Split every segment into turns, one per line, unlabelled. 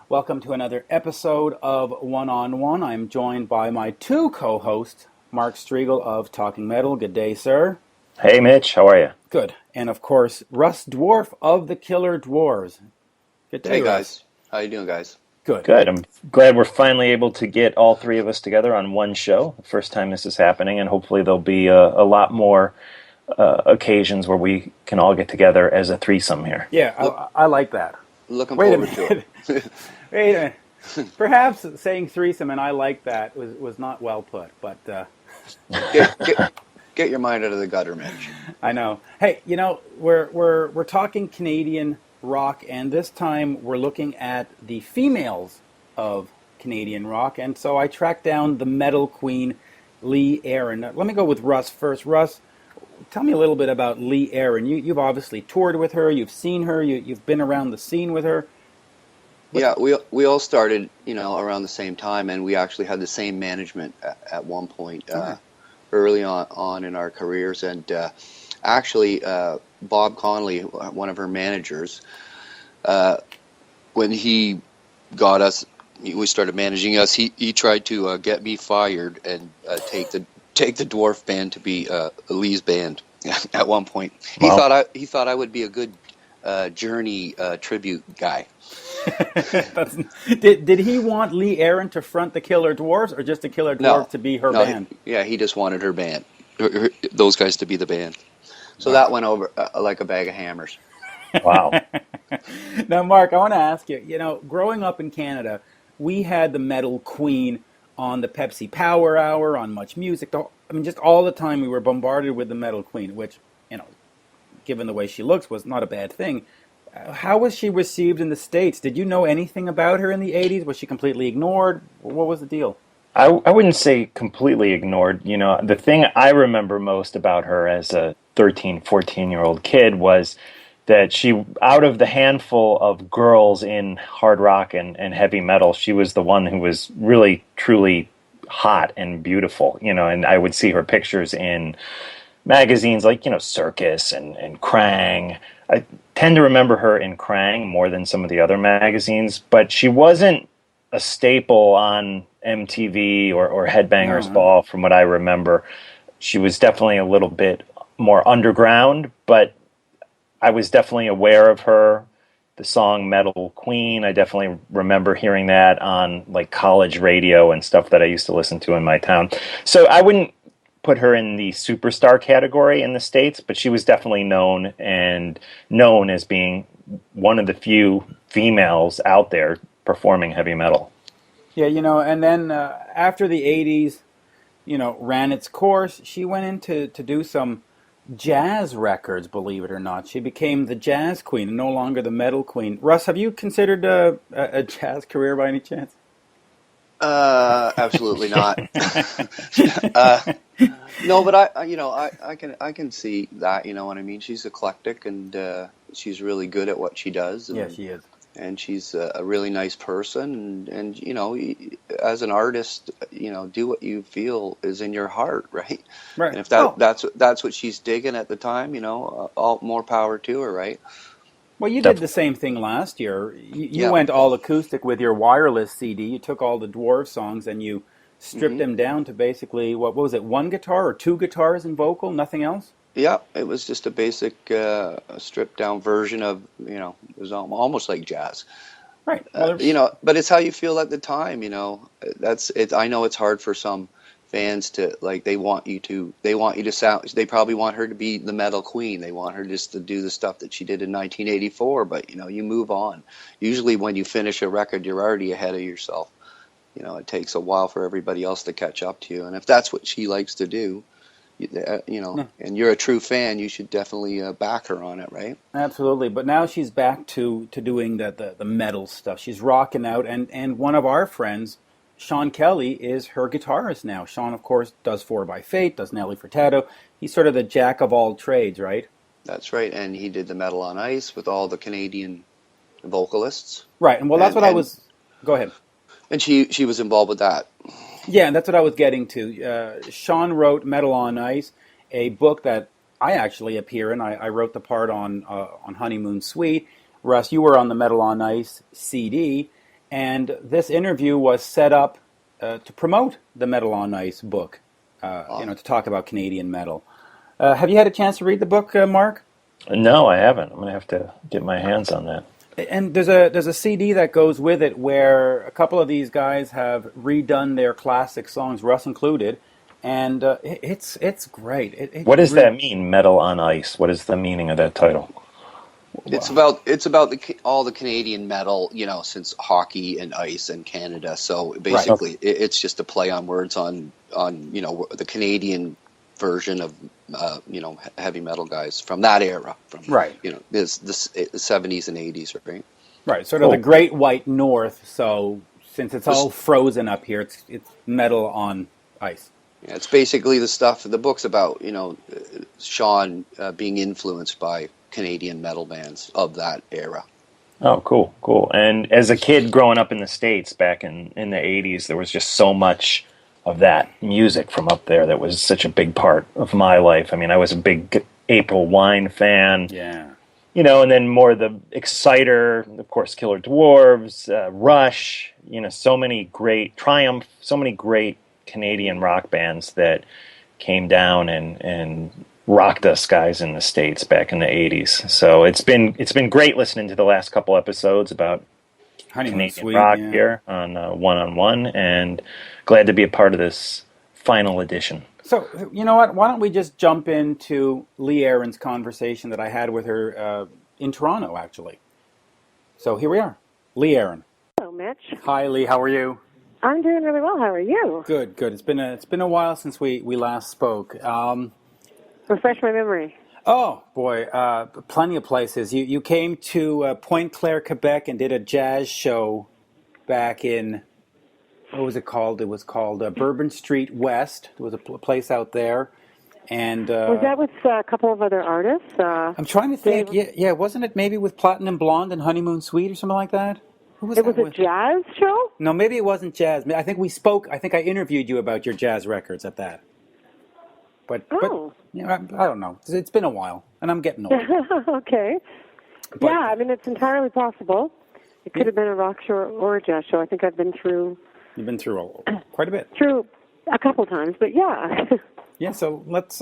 Welcome to another episode of One on One. I'm joined by my two co-hosts, Mark Strigl of Talking Metal. Good day, sir.
Hey, Mitch. How are you?
Good. And of course, Russ Dwarf of the Killer Dwarves. Good day,
Hey,
Russ.
guys. How you doing, guys?
Good.
Good. I'm glad we're finally able to get all three of us together on one show. The first time this is happening, and hopefully there'll be a lot more occasions where we can all get together as a threesome here.
Yeah, I like that.
Looking
Wait a
forward to
minute.
it.
Wait a minute. Perhaps saying threesome and I like that was not well put, but
Get your mind out of the gutter, Mitch.
I know. Hey, we're talking Canadian rock, and this time we're looking at the females of Canadian rock, and so I tracked down the metal queen, Lee Aaron. Let me go with Russ first. Russ, tell me a little bit about Lee Aaron. You've obviously toured with her, you've seen her, you've been around the scene with her.
Yeah, we all started, around the same time, and we actually had the same management at one point early on in our careers. And actually, Bob Connolly, one of her managers, when he got us, we started managing us. He tried to get me fired and take the Dwarf band to be Lee's band at one point.
Wow.
He thought I would be a good Journey tribute guy.
Did he want Lee Aaron to front the Killer Dwarfs, or just the Killer Dwarf to be her band?
He just wanted her band, those guys to be the band. So that went over like a bag of hammers.
Wow.
Now, Mark, I want to ask you, growing up in Canada, we had the metal queen on the Pepsi Power Hour, on Much Music. Just all the time we were bombarded with the metal queen, which, given the way she looks, was not a bad thing. How was she received in the States? Did you know anything about her in the 80s? Was she completely ignored? What was the deal?
I wouldn't say completely ignored. The thing I remember most about her as a 13, 14-year-old kid was that she, out of the handful of girls in hard rock and heavy metal, she was the one who was really, truly hot and beautiful, and I would see her pictures in magazines like, Circus and Krang. I tend to remember her in Krang more than some of the other magazines, but she wasn't a staple on MTV or Headbangers Ball from what I remember. She was definitely a little bit more underground, but I was definitely aware of her. The song Metal Queen, I definitely remember hearing that on like college radio and stuff that I used to listen to in my town. So I wouldn't put her in the superstar category in the States, but she was definitely known as being one of the few females out there performing heavy metal.
Yeah, and then after the 80s, ran its course, she went in to do some jazz records, believe it or not. She became the jazz queen and no longer the metal queen. Russ, have you considered a jazz career by any chance?
Absolutely not. No, but I can see that. You know what I mean? She's eclectic and she's really good at what she does. And,
yeah, she is.
And she's a really nice person. And as an artist, do what you feel is in your heart, right?
Right.
And if that's what she's digging at the time, all more power to her, right?
Well, you did the same thing last year. You went all acoustic with your wireless CD. You took all the Dwarf songs and you stripped them down to basically, what was it, one guitar or two guitars and vocal, nothing else?
Yeah, it was just a basic stripped down version of, it was almost like jazz.
Right.
Well, but it's how you feel at the time, That's it. I know it's hard for some fans to, like, they want you to sound, they probably want her to be the metal queen. They want her just to do the stuff that she did in 1984, but you move on. Usually when you finish a record, you're already ahead of yourself. It takes a while for everybody else to catch up to you. And if that's what she likes to do, and you're a true fan, you should definitely back her on it, right?
Absolutely. But now she's back to doing the metal stuff. She's rocking out. And one of our friends, Sean Kelly, is her guitarist now. Sean, of course, does 4x Fate, does Nelly Furtado. He's sort of the jack of all trades, right?
That's right. And he did the Metal on Ice with all the Canadian vocalists.
Right. And well, that's what I was... Go ahead.
And she was involved with that.
Yeah, and that's what I was getting to. Sean wrote Metal on Ice, a book that I actually appear in. I wrote the part on Honeymoon Suite. Russ, you were on the Metal on Ice CD. And this interview was set up to promote the Metal on Ice book, to talk about Canadian metal. Have you had a chance to read the book, Mark?
No, I haven't. I'm going to have to get my hands on that.
And there's a CD that goes with it where a couple of these guys have redone their classic songs, Russ included, and it's great.
What does that mean, Metal on Ice? What is the meaning of that title?
It's about all the Canadian metal, since hockey and ice and Canada. So basically, it's just a play on words on the Canadian version of heavy metal guys from that era, from this the 70s and 80s, right?
Right, sort of the Great White North. So since it's all frozen up here, it's metal on ice.
Yeah, it's basically the stuff. The book's about Sean being influenced by Canadian metal bands of that era.
Oh, cool. And as a kid growing up in the States back in the 80s, there was just so much of that music from up there that was such a big part of my life. I mean, I was a big April Wine fan.
Yeah.
And then more the Exciter, of course, Killer Dwarves, Rush, so many great Triumph, so many great Canadian rock bands that came down and rocked us guys in the States back in the 80s. So it's been great listening to the last couple episodes about Canadian rock here on One-on-One, and glad to be a part of this final edition.
So, you know what? Why don't we just jump into Lee Aaron's conversation that I had with her in Toronto, actually. So here we are. Lee Aaron.
Hello, Mitch.
Hi, Lee. How are you?
I'm doing really well. How are you?
Good. It's been a while since we last spoke.
Refresh my memory.
Oh, boy. Plenty of places. You came to Pointe Claire, Quebec, and did a jazz show back in, what was it called? It was called Bourbon Street West. There was a place out there. And
was that with a couple of other artists?
I'm trying to think. Yeah, wasn't it maybe with Platinum Blonde and Honeymoon Suite or something like that? Who was
it was a jazz show?
No, maybe it wasn't jazz. I think we spoke. I think I interviewed you about your jazz records at that. But I don't know. It's been a while, and I'm getting old.
Okay. But, yeah, I mean, it's entirely possible. It could have been a rock show or a jazz show. I think I've been through.
You've been through quite a bit.
Through a couple times, but yeah.
Yeah. So let's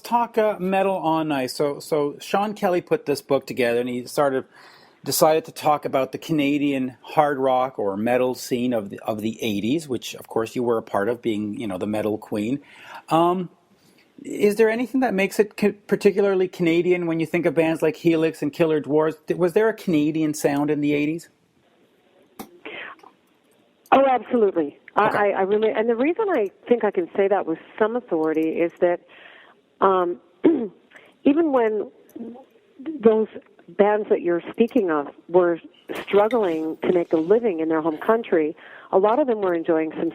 talk Metal on Ice. So Sean Kelly put this book together, and he decided to talk about the Canadian hard rock or metal scene of the 80s, which of course you were a part of, being the metal queen. Is there anything that makes it particularly Canadian when you think of bands like Helix and Killer Dwarfs? Was there a Canadian sound in the 80s?
Oh, absolutely.
Okay.
I really, and the reason I think I can say that with some authority is that even when those bands that you're speaking of were struggling to make a living in their home country, a lot of them were enjoying some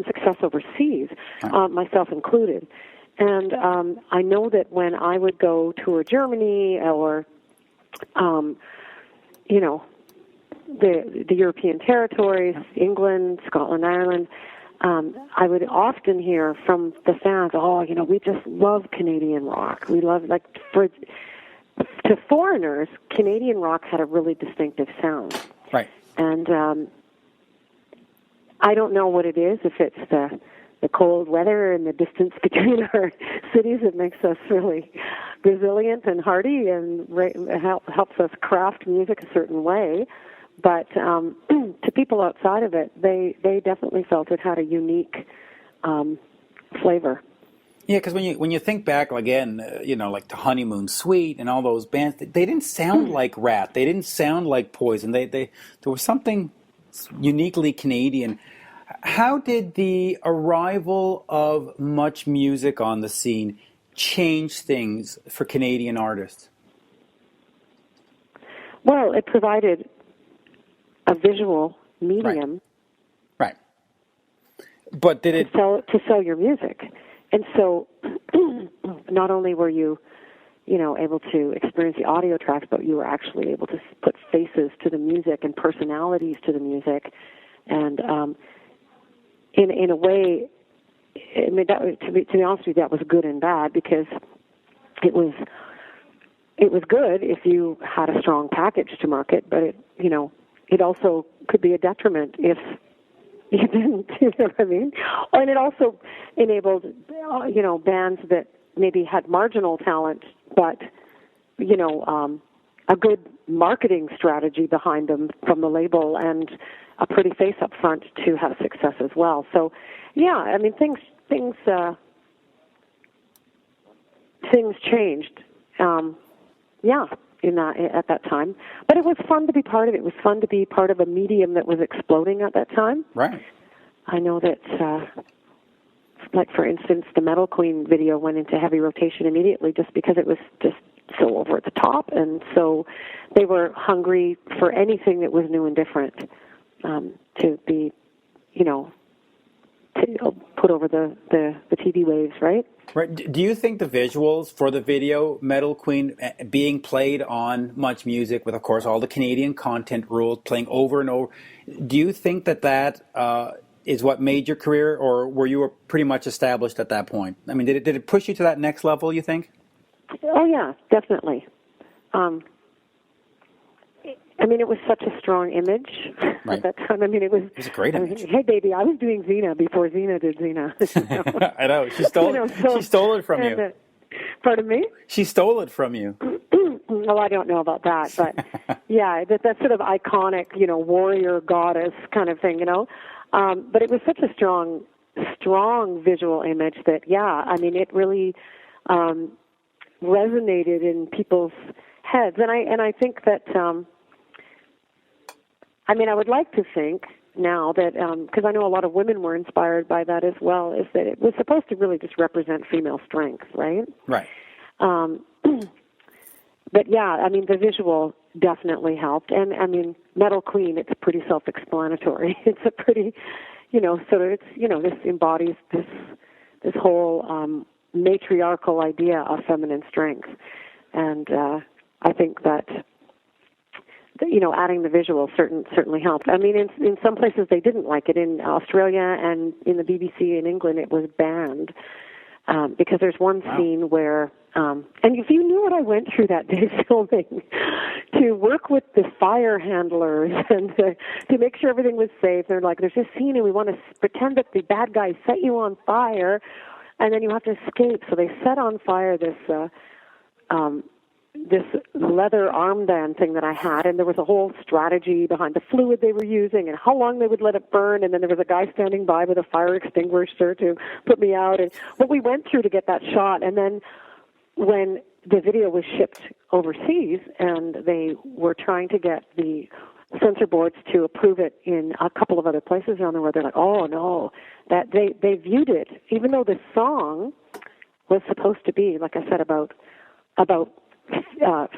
success overseas, myself included. And I know that when I would go tour Germany or, the European territories, England, Scotland, Ireland, I would often hear from the fans, we just love Canadian rock. We love, to foreigners, Canadian rock had a really distinctive sound.
Right.
And I don't know what it is, if it's the cold weather and the distance between our cities that makes us really resilient and hardy and helps us craft music a certain way. But to people outside of it, they definitely felt it had a unique flavor.
Yeah, because when you think back again, like the Honeymoon Suite and all those bands, they didn't sound like Rat. They didn't sound like Poison. There was something uniquely Canadian. How did the arrival of much music on the scene change things for Canadian artists?
Well, it provided a visual medium,
right? But did it
to sell your music? And so, not only were you, able to experience the audio tracks, but you were actually able to put faces to the music and personalities to the music, and in a way, I mean, to be honest with you, that was good and bad, because it was good if you had a strong package to market, but it also could be a detriment if you didn't, you know what I mean? And it also enabled, bands that maybe had marginal talent, but, a good marketing strategy behind them from the label and a pretty face up front to have success as well. So, yeah, I mean, things changed. At that time. But it was fun to be part of it. It was fun to be part of a medium that was exploding at that time.
Right.
I know that, like, for instance, the Metal Queen video went into heavy rotation immediately just because it was just so over the top. And so they were hungry for anything that was new and different to be, to put over the TV waves, right?
Right. Do you think the visuals for the video Metal Queen being played on Much Music with, of course, all the Canadian content rules playing over and over, do you think that is what made your career, or were you pretty much established at that point? I mean, did it push you to that next level, you think?
Oh, yeah, definitely. I mean, it was such a strong image
right.
at that time. I mean, it was
a great image.
Hey, baby, I was doing Xena before Xena did Xena.
I know. She stole it from you.
Pardon me?
She stole it from you.
Well, I don't know about that, but yeah, that sort of iconic, warrior goddess kind of thing, But it was such a strong visual image that, yeah, I mean, it really resonated in people's heads, and I think that. I mean, I would like to think now that, because I know a lot of women were inspired by that as well, is that it was supposed to really just represent female strength, right?
Right.
But yeah, I mean, the visual definitely helped. And I mean, Metal Queen, it's pretty self-explanatory. It's a pretty, sort of, this embodies this whole matriarchal idea of feminine strength. And I think that, adding the visual certainly helped. I mean, in some places they didn't like it. In Australia and in the BBC in England, it was banned because there's one scene where, and if you knew what I went through that day filming, to work with the fire handlers and to make sure everything was safe. They're like, there's this scene and we want to pretend that the bad guy set you on fire, and then you have to escape. So they set on fire this leather armband thing that I had, and there was a whole strategy behind the fluid they were using and how long they would let it burn, and then there was a guy standing by with a fire extinguisher to put me out, and what we went through to get that shot. And then when the video was shipped overseas and they were trying to get the censor boards to approve it in a couple of other places around the world, they're like, oh no, that they viewed it, even though the song was supposed to be, like I said, about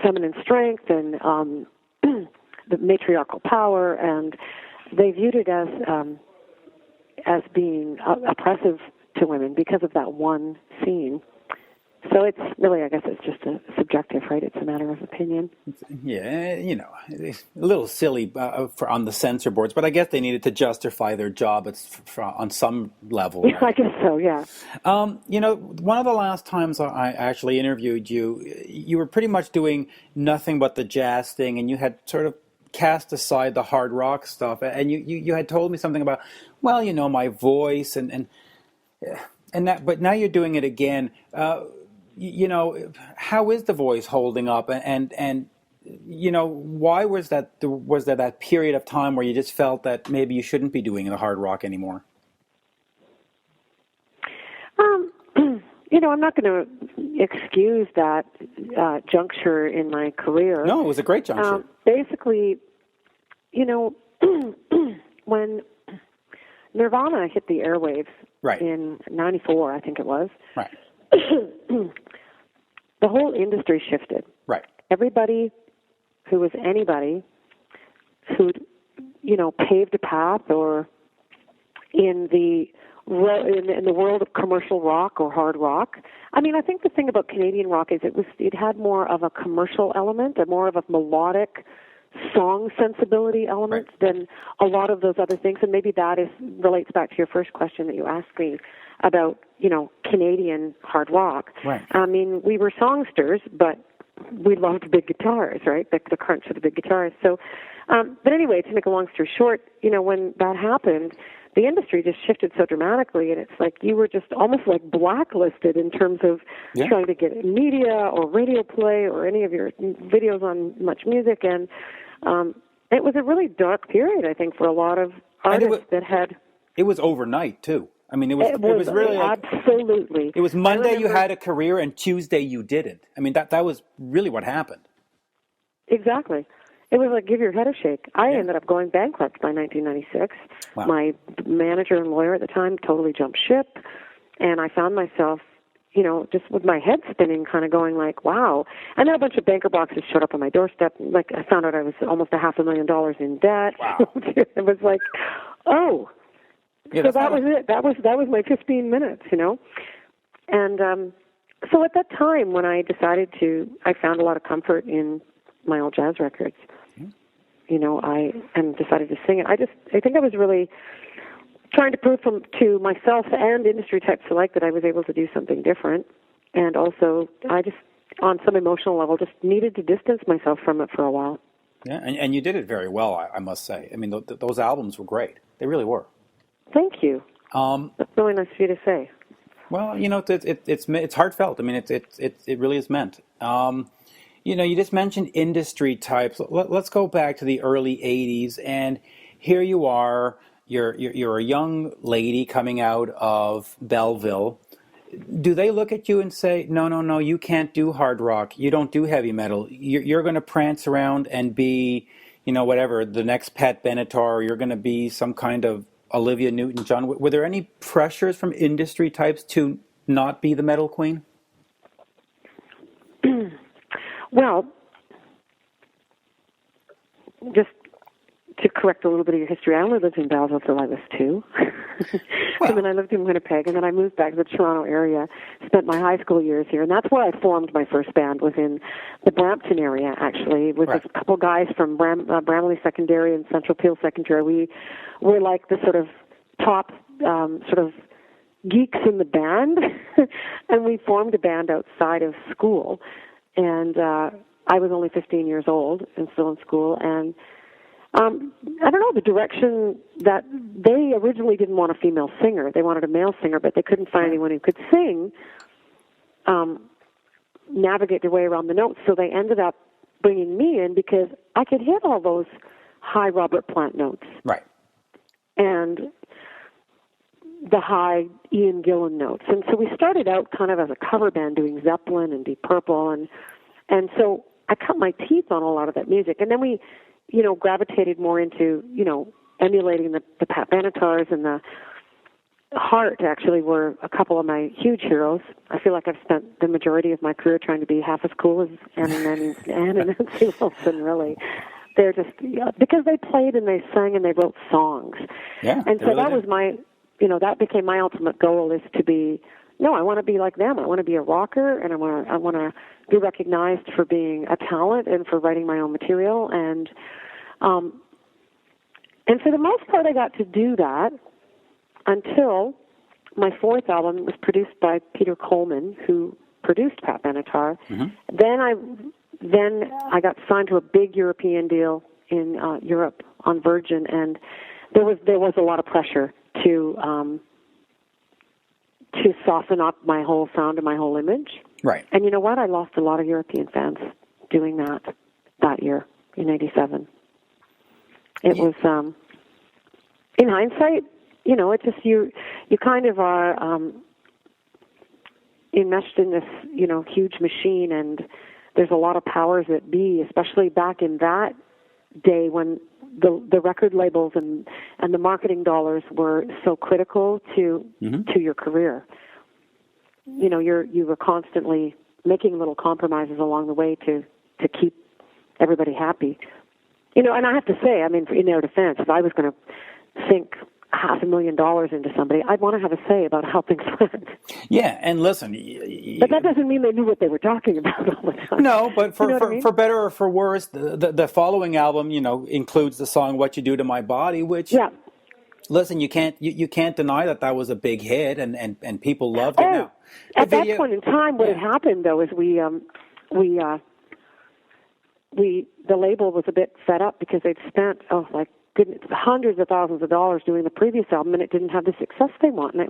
feminine strength and the matriarchal power, and they viewed it as being oppressive to women because of that one scene. So it's really, I guess it's just a subjective, right? It's a matter of opinion.
Yeah, it's a little silly on the censor boards, but I guess they needed to justify their job on some level. Right?
I guess so, yeah.
One of the last times I actually interviewed you, you were pretty much doing nothing but the jazz thing, and you had sort of cast aside the hard rock stuff, and you had told me something about, my voice and that, but now you're doing it again. How is the voice holding up, and why was there that period of time where you just felt that maybe you shouldn't be doing the hard rock anymore?
I'm not going to excuse that juncture in my career.
No, it was a great juncture.
Basically, when Nirvana hit the airwaves in '94, I think it was. Right. The whole industry shifted. Right. Everybody who was anybody who'd, paved a path or in the world of commercial rock or hard rock. I mean, I think the thing about Canadian rock is it had more of a commercial element, and more of a melodic song sensibility element than a lot of those other things. And maybe that relates back to your first question that you asked me about, Canadian hard rock. Right. I mean, we were songsters, but we loved big guitars, right? The crunch of the big guitars. So, but anyway, to make a long story short, when that happened, the industry just shifted so dramatically, and it's like you were just almost like blacklisted in terms of trying to get media or radio play or any of your videos on Much Music, and it was a really dark period, I think, for a lot of artists that had.
It was overnight too. I mean, it was really
absolutely.
It was Monday you had a career, and Tuesday you didn't. I mean, that was really what happened.
Exactly. It was like give your head a shake. I ended up going bankrupt by 1996.
Wow.
My manager and lawyer at the time totally jumped ship, and I found myself, just with my head spinning, kind of going like, wow. And then a bunch of banker boxes showed up on my doorstep. Like I found out I was almost $500,000 in debt.
Wow.
It was like, oh.
Yeah,
so that was it. That was my 15 minutes, And so at that time when I found a lot of comfort in my old jazz records. I decided to sing it. I think I was really trying to prove to myself and industry types alike that I was able to do something different. And also, I just, on some emotional level, just needed to distance myself from it for a while.
Yeah, and you did it very well, I must say. I mean, those albums were great. They really were.
Thank you. That's really nice of you to say.
Well, it's heartfelt. I mean, it really is meant. You just mentioned industry types. Let's go back to the early '80s, and here you are. You're a young lady coming out of Belleville. Do they look at you and say, no, you can't do hard rock. You don't do heavy metal. You're going to prance around and be, whatever, the next Pat Benatar, or you're going to be some kind of Olivia Newton-John. Were there any pressures from industry types to not be the metal queen?
Well, just to correct a little bit of your history, I only lived in Belleville till I was 2. And then I lived in Winnipeg, and then I moved back to the Toronto area, spent my high school years here, and that's where I formed my first band, was in the Brampton area, actually, with a couple guys from Bramalea Secondary and Central Peel Secondary. We were like the sort of top sort of geeks in the band, and we formed a band outside of school, and I was only 15 years old and still in school, and I don't know, the direction that they originally didn't want a female singer. They wanted a male singer, but they couldn't find anyone who could sing, navigate their way around the notes. So they ended up bringing me in because I could hit all those high Robert Plant notes.
Right.
And the high Ian Gillan notes. And so we started out kind of as a cover band doing Zeppelin and Deep Purple. And so I cut my teeth on a lot of that music. And then we gravitated more into, emulating the Pat Benatars, and the Heart actually were a couple of my huge heroes. I feel like I've spent the majority of my career trying to be half as cool as Ann and Nancy Wilson, really. They're just, because they played and they sang and they wrote songs.
Yeah.
And so that was my, that became my ultimate goal, is to be, I want to be like them. I want to be a rocker, and I want to be recognized for being a talent and for writing my own material. And for the most part, I got to do that until my fourth album was produced by Peter Coleman, who produced Pat Benatar. Mm-hmm. Then I got signed to a big European deal in Europe on Virgin, and there was a lot of pressure to soften up my whole sound and my whole image.
Right.
And you know what? I lost a lot of European fans doing that year in '87. It was, in hindsight, it just, you kind of are enmeshed in this, huge machine, and there's a lot of powers that be, especially back in that day when the record labels and the marketing dollars were so critical to your career. You were constantly making little compromises along the way to keep everybody happy. And I have to say, I mean, in their defense, if I was going to sink $500,000 into somebody, I'd want to have a say about how things went.
Yeah, and listen,
but that doesn't mean they knew what they were talking about all the time.
No, but for
I mean?
for better or for worse, the following album, includes the song "What You Do to My Body," which, listen, you can't deny that was a big hit, and people loved it. Now,
at that point in time, what had happened though is we the label was a bit fed up because they'd spent, like goodness, hundreds of thousands of dollars doing the previous album, and it didn't have the success they want. And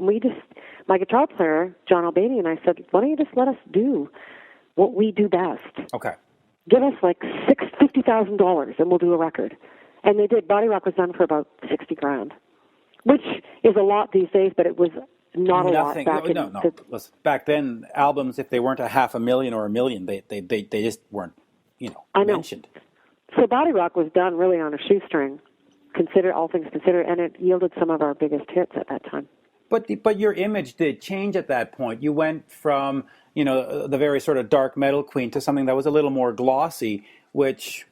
my guitar player, John Albany, and I said, why don't you just let us do what we do best?
Okay.
Give us like $50,000 and we'll do a record. And they did. Body Rock was done for about $60,000, which is a lot these days, but it was not a lot back in.
No. Listen, back then, albums, if they weren't $500,000 or $1 million, they just weren't, mentioned.
So Body Rock was done really on a shoestring, all things considered, and it yielded some of our biggest hits at that time.
But your image did change at that point. You went from, the very sort of dark metal queen to something that was a little more glossy, which,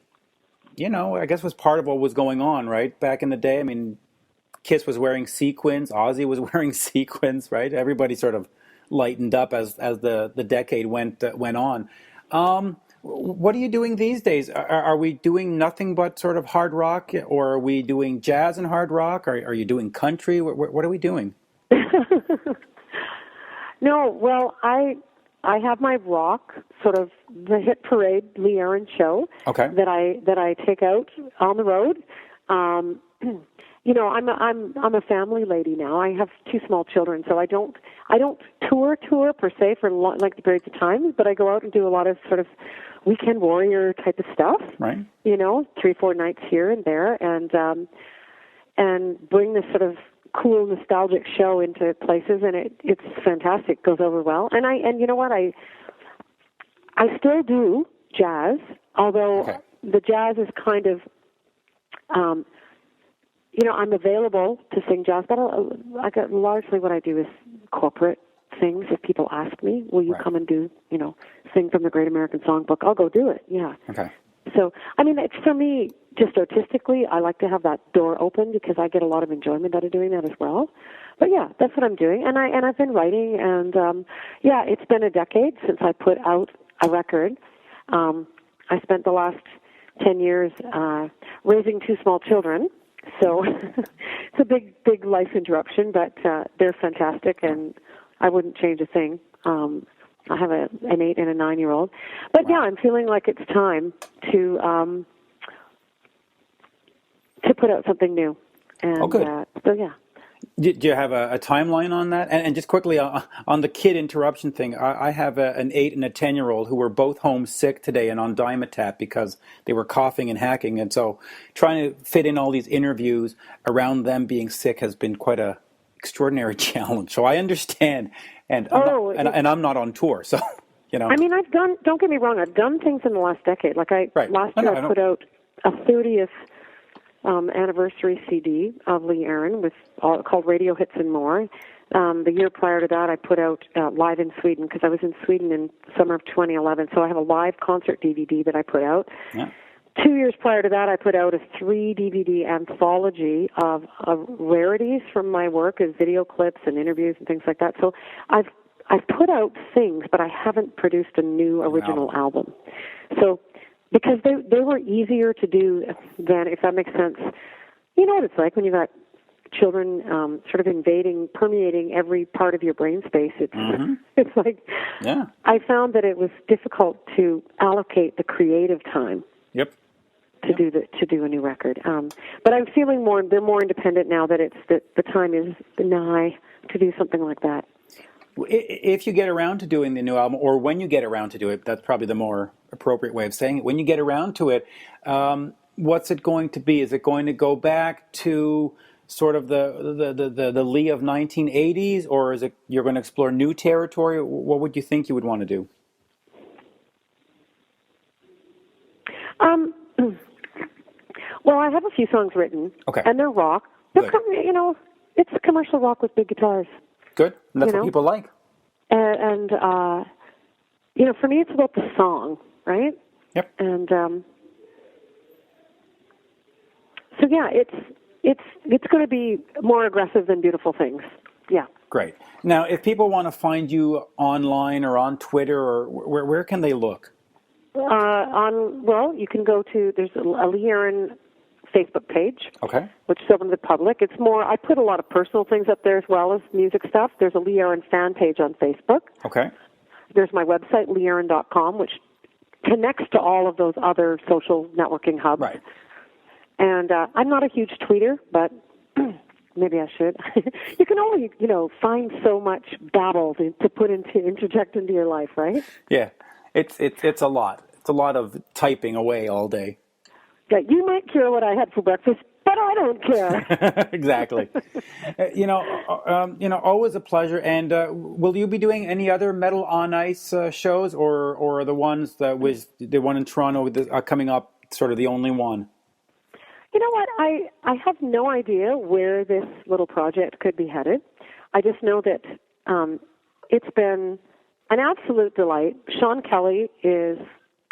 I guess was part of what was going on, right? Back in the day, I mean, Kiss was wearing sequins, Ozzy was wearing sequins, right? Everybody sort of lightened up as the decade went on. What are you doing these days? Are we doing nothing but sort of hard rock, or are we doing jazz and hard rock? Are you doing country? What are we doing?
No, well, I have my rock, sort of the hit parade Lee Aaron show.
Okay.
That I take out on the road. I'm a family lady now. I have 2 small children, so I don't tour per se for lengthy periods of time, but I go out and do a lot of sort of weekend warrior type of stuff.
Right.
3-4 nights here and there, and bring this sort of cool nostalgic show into places, and it's fantastic. It goes over well. And you know what? I still do jazz, although the jazz is kind of I'm available to sing jazz, but largely what I do is corporate things. If people ask me, will you come and do, sing from the Great American Songbook, I'll go do it, yeah.
Okay.
So, it's for me, just artistically, I like to have that door open because I get a lot of enjoyment out of doing that as well. But yeah, that's what I'm doing. And I've been writing, and it's been a decade since I put out a record. I spent the last 10 years raising 2 small children. So it's a big life interruption, but they're fantastic, and I wouldn't change a thing. I have an 8 and a 9-year-old. But yeah, I'm feeling like it's time to put out something new. And,
oh, good.
So yeah.
Do you have a timeline on that? And just quickly on the kid interruption thing, I have an 8 and a 10-year-old who were both home sick today and on Dimetap because they were coughing and hacking. And so trying to fit in all these interviews around them being sick has been quite a extraordinary challenge. So I understand. And I'm not on tour, so,
don't get me wrong, I've done things in the last decade. Like last year I put out a 30th anniversary CD of Lee Aaron called Radio Hits and More. The year prior to that, I put out Live in Sweden because I was in Sweden in summer of 2011. So I have a live concert DVD that I put out. Yeah. 2 years prior to that, I put out a 3-DVD anthology of rarities from my work as video clips and interviews and things like that. So I've put out things, but I haven't produced a new original album. So because they were easier to do than, if that makes sense. You know what it's like when you've got children sort of permeating every part of your brain space. It's like, I found that it was difficult to allocate the creative time.
Yep.
To do a new record. But I'm feeling they're more independent now that the time is nigh to do something like that.
If you get around to doing the new album, or when you get around to do it, that's probably the more appropriate way of saying it. When you get around to it, what's it going to be? Is it going to go back to sort of the Lee of 1980s, or is it you're going to explore new territory? What would you think you would want to do?
Well, I have a few songs written, and they're rock. It's commercial rock with big guitars.
Good. And that's what people like.
And for me, it's about the song, right?
Yep.
And so yeah, it's going to be more aggressive than Beautiful Things. Yeah.
Great. Now, if people want to find you online or on Twitter, or where can they look?
You can go to, there's a Lee Aaron Facebook page, which is open to the public. It's more, I put a lot of personal things up there as well as music stuff. There's a Lee Aaron fan page on Facebook.
Okay.
There's my website, leeaaron.com, which connects to all of those other social networking hubs.
Right.
And I'm not a huge tweeter, but maybe I should. You can only, find so much babble to interject into your life, right?
Yeah, it's a lot. It's a lot of typing away all day.
Yeah, you might care what I had for breakfast, but I don't care.
Exactly. Always a pleasure. And will you be doing any other Metal on Ice shows, or are the ones that was the one in Toronto coming up sort of the only one?
You know what? I have no idea where this little project could be headed. I just know that it's been an absolute delight. Sean Kelly is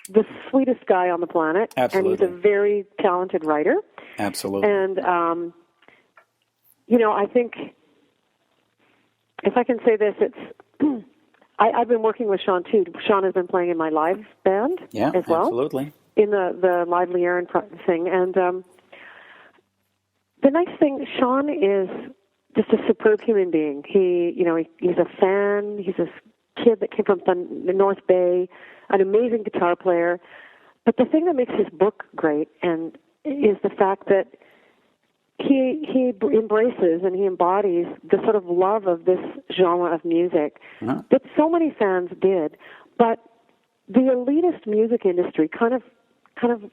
the sweetest guy on the planet.
Absolutely.
And he's a very talented writer.
Absolutely.
And, I think, if I can say this, it's I've been working with Sean, too. Sean has been playing in my live band as well.
Absolutely.
In the Lively Aaron thing. And the nice thing, Sean is just a superb human being. He's a fan. He's a kid that came from the North Bay, an amazing guitar player. But the thing that makes his book great is the fact that he embraces and he embodies the sort of love of this genre of music that so many fans did. But the elitist music industry kind of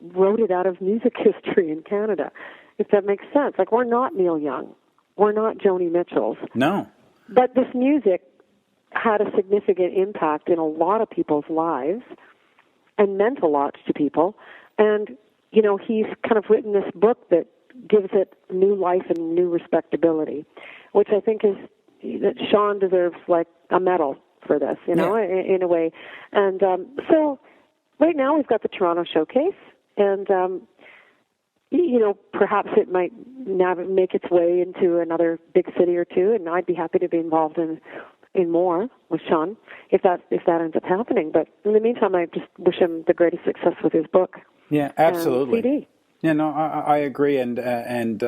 wrote it out of music history in Canada, if that makes sense. Like, we're not Neil Young. We're not Joni Mitchell's.
No.
But this music had a significant impact in a lot of people's lives and meant a lot to people. And, he's kind of written this book that gives it new life and new respectability, which I think is that Sean deserves, like, a medal for this, in a way. And so right now we've got the Toronto Showcase, and, perhaps it might make its way into another big city or two, and I'd be happy to be involved in more with Sean if that ends up happening. But in the meantime, I just wish him the greatest success with his book.
Yeah, absolutely.
CD.
Yeah, no, I agree, and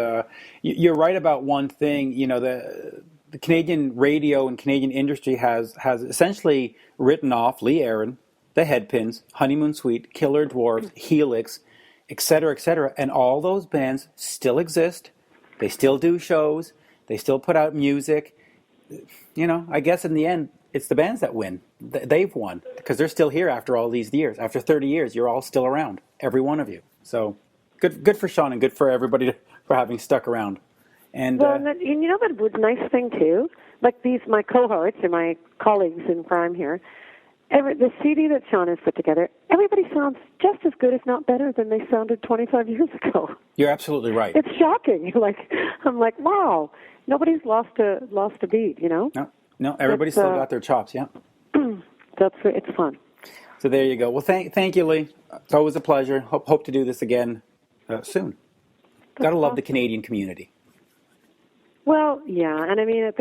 you're right about one thing. The Canadian radio and Canadian industry has essentially written off Lee Aaron, the Headpins, Honeymoon Suite, Killer Dwarfs, Helix, et cetera, and all those bands still exist. They still do shows. They still put out music. I guess in the end, it's the bands that win. They've won because they're still here after all these years. After 30 years, you're all still around, every one of you. So good for Sean and good for everybody for having stuck around. And
the nice thing too, like my cohorts and my colleagues in crime here, the CD that Sean has put together, everybody sounds just as good, if not better, than they sounded 25 years ago.
You're absolutely right.
It's shocking. I'm like, wow, nobody's lost a beat.
No, everybody's still got their chops. Yeah,
it's fun.
So there you go. Well, thank you, Lee. It's always a pleasure. Hope to do this again soon. Gotta love the Canadian community.
Well, yeah, and I mean,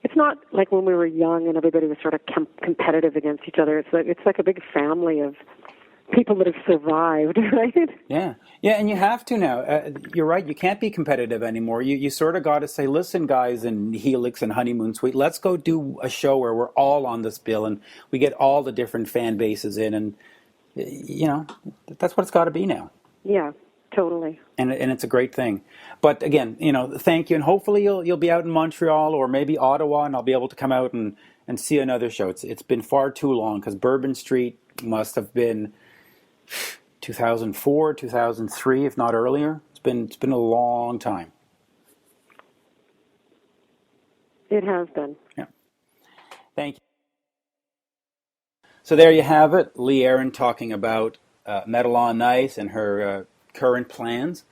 it's not like when we were young and everybody was sort of competitive against each other. It's like a big family of people that have survived, right?
Yeah, and you have to now. You're right. You can't be competitive anymore. You sort of got to say, listen, guys, and Helix and Honeymoon Suite, let's go do a show where we're all on this bill and we get all the different fan bases in, and that's what it's got to be now.
Yeah. Totally.
And it's a great thing. But again, thank you. And hopefully you'll be out in Montreal or maybe Ottawa, and I'll be able to come out and see another show. It's been far too long, because Bourbon Street must have been 2004, 2003, if not earlier. It's been a long time.
It has been.
Yeah. Thank you. So there you have it. Lee Aaron talking about Metal on Ice and her current plans.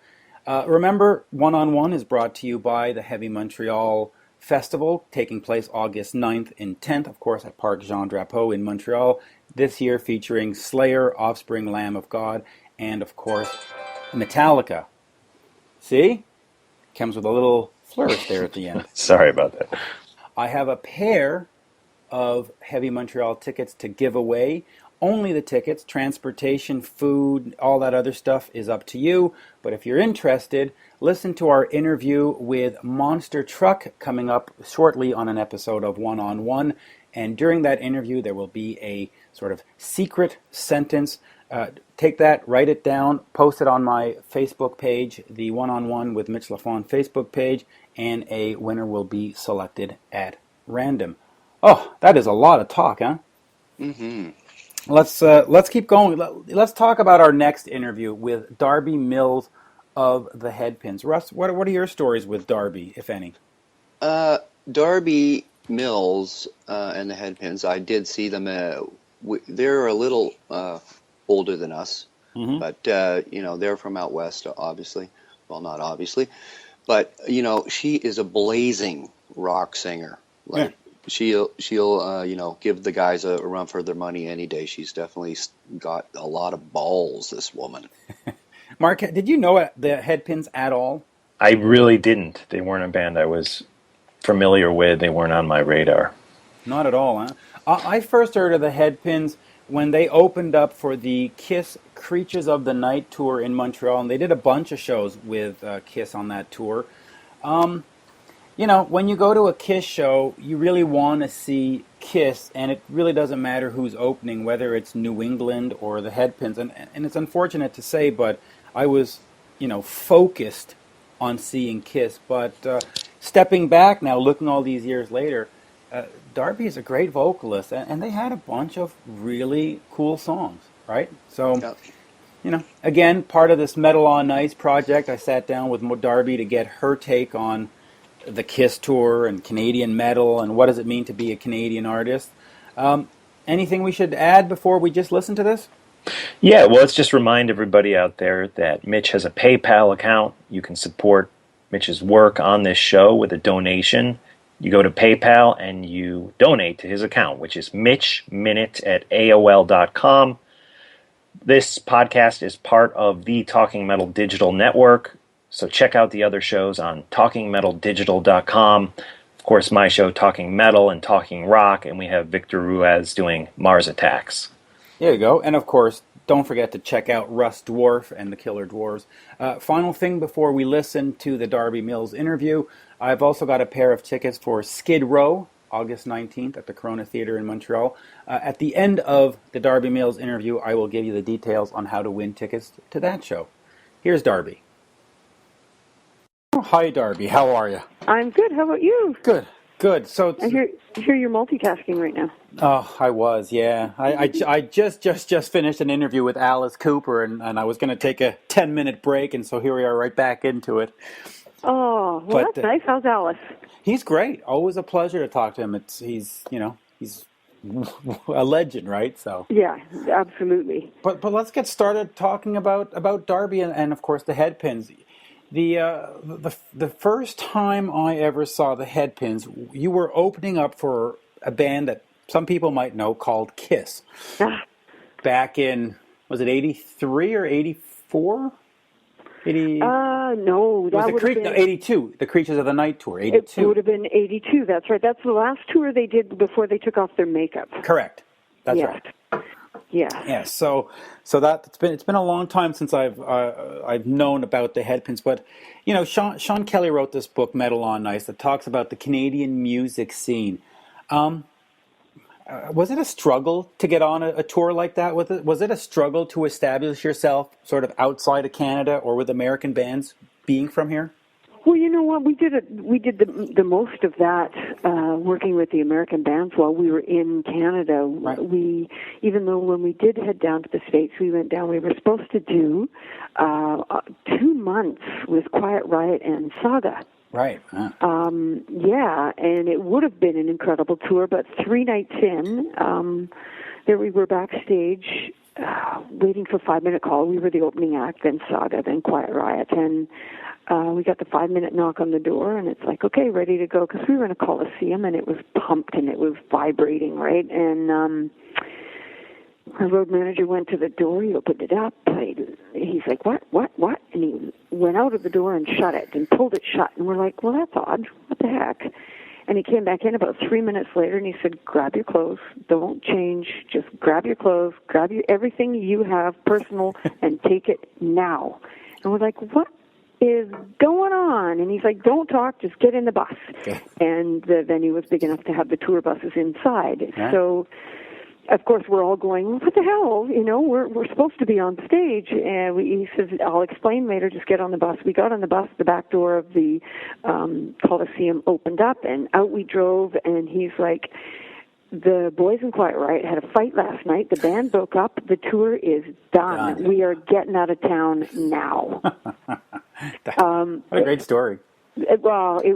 Remember, One-on-One is brought to you by the Heavy Montreal Festival, taking place August 9th and 10th, of course, at Parc Jean Drapeau in Montreal. This year featuring Slayer, Offspring, Lamb of God, and, of course, Metallica. See? Comes with a little flourish there at the end.
Sorry about that.
I have a pair of Heavy Montreal tickets to give away. Only the tickets, transportation, food, all that other stuff is up to you. But if you're interested, listen to our interview with Monster Truck coming up shortly on an episode of One-on-One. And during that interview, there will be a sort of secret sentence. Take that, write it down, post it on my Facebook page, the One-on-One with Mitch Lafon Facebook page, and a winner will be selected at random. Oh, that is a lot of talk, huh?
Mm-hmm.
Let's keep going. Let's talk about our next interview with Darby Mills of the Headpins. Russ, what are your stories with Darby, if any?
Darby Mills and the Headpins, I did see them. They're a little older than us,
Mm-hmm.
but they're from out west, obviously. Well, not obviously, but she is a blazing rock singer. Like she'll give the guys a run for their money any day. She's definitely got a lot of balls, this woman.
Mark, did you know the Headpins at all?
I really didn't. They weren't a band I was familiar with. They weren't on my radar.
Not at all, huh? I first heard of the Headpins when they opened up for the Kiss Creatures of the Night tour in Montreal, and they did a bunch of shows with Kiss on that tour. When you go to a Kiss show, you really want to see Kiss, and it really doesn't matter who's opening, whether it's New England or the Headpins. And it's unfortunate to say, but I was, focused on seeing Kiss. But stepping back now, looking all these years later, Darby is a great vocalist, and they had a bunch of really cool songs, right? So, again, part of this Metal on Ice project, I sat down with Darby to get her take on the Kiss tour and Canadian metal and what does it mean to be a Canadian artist. Anything we should add before we just listen to this?
Yeah, well, let's just remind everybody out there that Mitch has a PayPal account. You can support Mitch's work on this show with a donation. You go to PayPal and you donate to his account, which is mitchminute@aol.com. This podcast is part of the Talking Metal Digital Network, so check out the other shows on talkingmetaldigital.com. Of course, my show, Talking Metal and Talking Rock, and we have Victor Ruiz doing Mars Attacks.
There you go. And of course, don't forget to check out Russ Dwarf and the Killer Dwarves. Final thing before we listen to the Darby Mills interview, I've also got a pair of tickets for Skid Row, August 19th at the Corona Theatre in Montreal. At the end of the Darby Mills interview, I will give you the details on how to win tickets to that show. Here's Darby. Oh, hi, Darby. How are you?
I'm good. How about you?
Good. So
I hear you're multitasking right now.
Oh, I was, yeah. I just finished an interview with Alice Cooper, and I was going to take a 10-minute break, and so here we are right back into it.
Oh, well, that's nice. How's Alice?
He's great. Always a pleasure to talk to him. He's a legend, right? So
yeah, absolutely.
But let's get started talking about Darby and of course the Headpins. The first time I ever saw the Headpins, you were opening up for a band that some people might know called Kiss. Back in, was it 83 or 84? 80?
No, that would have been
82. The Creatures of the Night tour, 82.
It would have been 82. That's right. That's the last tour they did before they took off their makeup.
Correct. That's right.
Yeah.
Yeah. So that it's been a long time since I've known about the Headpins, but Sean Kelly wrote this book Metal on Ice that talks about the Canadian music scene. Was it a struggle to get on a tour like that? Was it a struggle to establish yourself sort of outside of Canada or with American bands being from here?
Well, you know what? We did the most of that working with the American bands while we were in Canada.
Right.
Even though when we did head down to the States, we went down. We were supposed to do 2 months with Quiet Riot and Saga.
Right.
Yeah, and it would have been an incredible tour, but 3 nights in, there we were backstage waiting for 5-minute call. We were the opening act, then Saga, then Quiet Riot, and we got the 5-minute knock on the door, and it's like, okay, ready to go, because we were in a Coliseum, and it was pumped, and it was vibrating, right? And our road manager went to the door, he opened it up, he's like, what? And he went out of the door and shut it, and pulled it shut, and we're like, well, that's odd, what the heck? And he came back in about 3 minutes later, and he said, grab your clothes, don't change, just grab your clothes, grab everything you have personal, and take it now. And we're like, what is going on? And he's like, don't talk, just get in the bus. Okay. And the venue was big enough to have the tour buses inside. Yeah. So of course, we're all going, what the hell? You know, we're supposed to be on stage. And he says, I'll explain later, just get on the bus. We got on the bus, the back door of the Coliseum opened up, and out we drove, and he's like, the boys in Quiet Riot had a fight last night. The band broke up. The tour is done. We are getting out of town now.
What a great story.
Well, it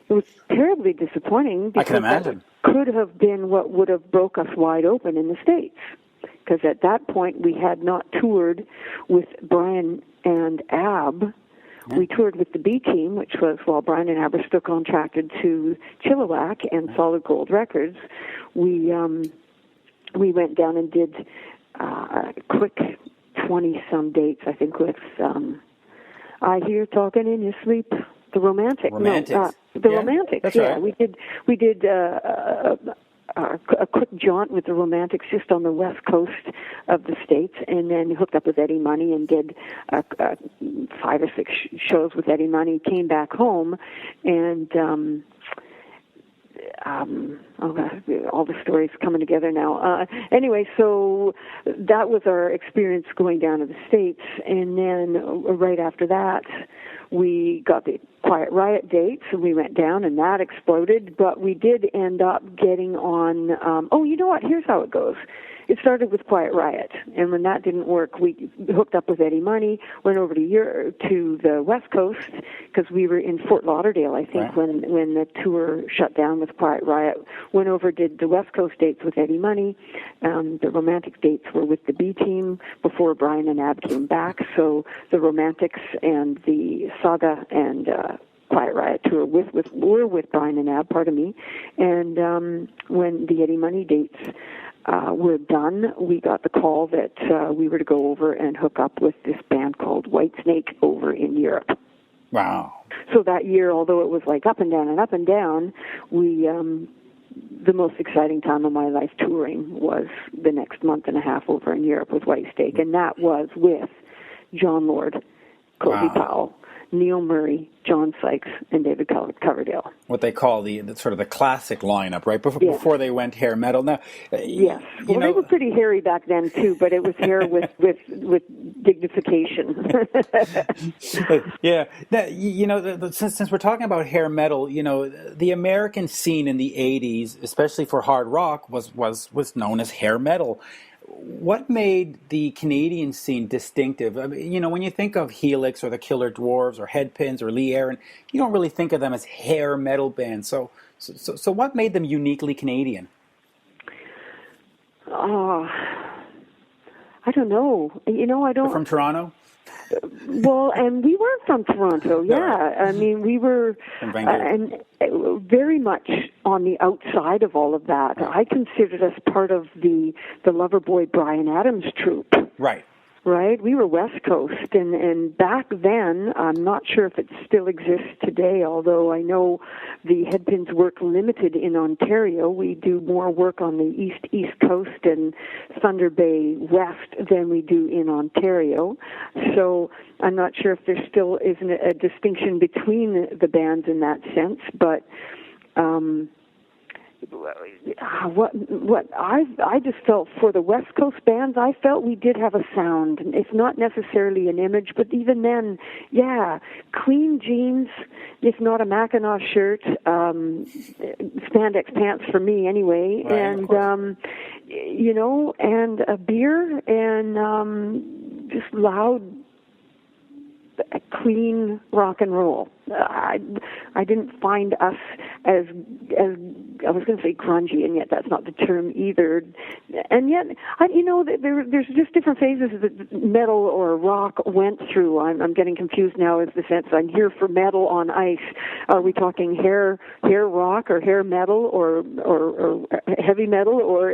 was terribly disappointing. Because
I can imagine.
That could have been what would have broke us wide open in the States. Because at that point, we had not toured with Brian and Ab. Yeah. We toured with the B Team, which was while Brian and Ab were still contracted to Chilliwack and Solid Gold Records. We went down and did a quick 20-some dates, I think, with I Hear Talking in Your Sleep, the Romantics.
Romantics.
The Romantics.
That's
yeah,
right.
We did a quick jaunt with the Romantics just on the west coast of the States, and then hooked up with Eddie Money and did 5 or 6 shows with Eddie Money. Came back home, and all the stories coming together now. Anyway, so that was our experience going down to the States, and then right after that, we got the Quiet Riot dates, and we went down, and that exploded. But we did end up getting on. You know what? Here's how it goes. It started with Quiet Riot, and when that didn't work, we hooked up with Eddie Money, went over to the West Coast, because we were in Fort Lauderdale, I think, right, when the tour shut down with Quiet Riot. Went over, did the West Coast dates with Eddie Money. The Romantic dates were with the B Team before Brian and Ab came back, so the Romantics and the Saga and Quiet Riot tour were with Brian and Ab, pardon me. And when the Eddie Money dates were done, we got the call that we were to go over and hook up with this band called Whitesnake over in Europe.
Wow.
So that year, although it was like up and down, we the most exciting time of my life touring was the next month and a half over in Europe with Whitesnake, and that was with John Lord, Cozy Powell, Neil Murray, John Sykes, and David Coverdale.
What they call the sort of the classic lineup, right? Before they went hair metal. Now,
yes. Well, they were pretty hairy back then too, but it was hair with dignification.
Yeah. Now, since we're talking about hair metal, the American scene in the '80s, especially for hard rock, was known as hair metal. What made the Canadian scene distinctive? I mean, when you think of Helix or the Killer Dwarfs or Headpins or Lee Aaron, you don't really think of them as hair metal bands. So what made them uniquely Canadian?
I don't know. I don't.
They're from Toronto?
Well, and we weren't from Toronto, yeah. Right. I mean, we were and very much on the outside of all of that. Right. I considered us part of the Loverboy Bryan Adams troupe.
Right.
Right? We were West Coast, and back then, I'm not sure if it still exists today, although I know the Headpins work limited in Ontario. We do more work on the East Coast and Thunder Bay West than we do in Ontario. So I'm not sure if there still isn't a distinction between the bands in that sense, but what I just felt for the West Coast bands, I felt we did have a sound. It's not necessarily an image, but even then, yeah, clean jeans, if not a Mackinaw shirt, spandex pants for me anyway, right, and and a beer and just loud, clean rock and roll. I didn't find us as I was going to say grungy, and yet that's not the term either. And yet, there's just different phases that metal or rock went through. I'm getting confused now as the sense I'm here for metal on ice. Are we talking hair rock or hair metal or heavy metal? Or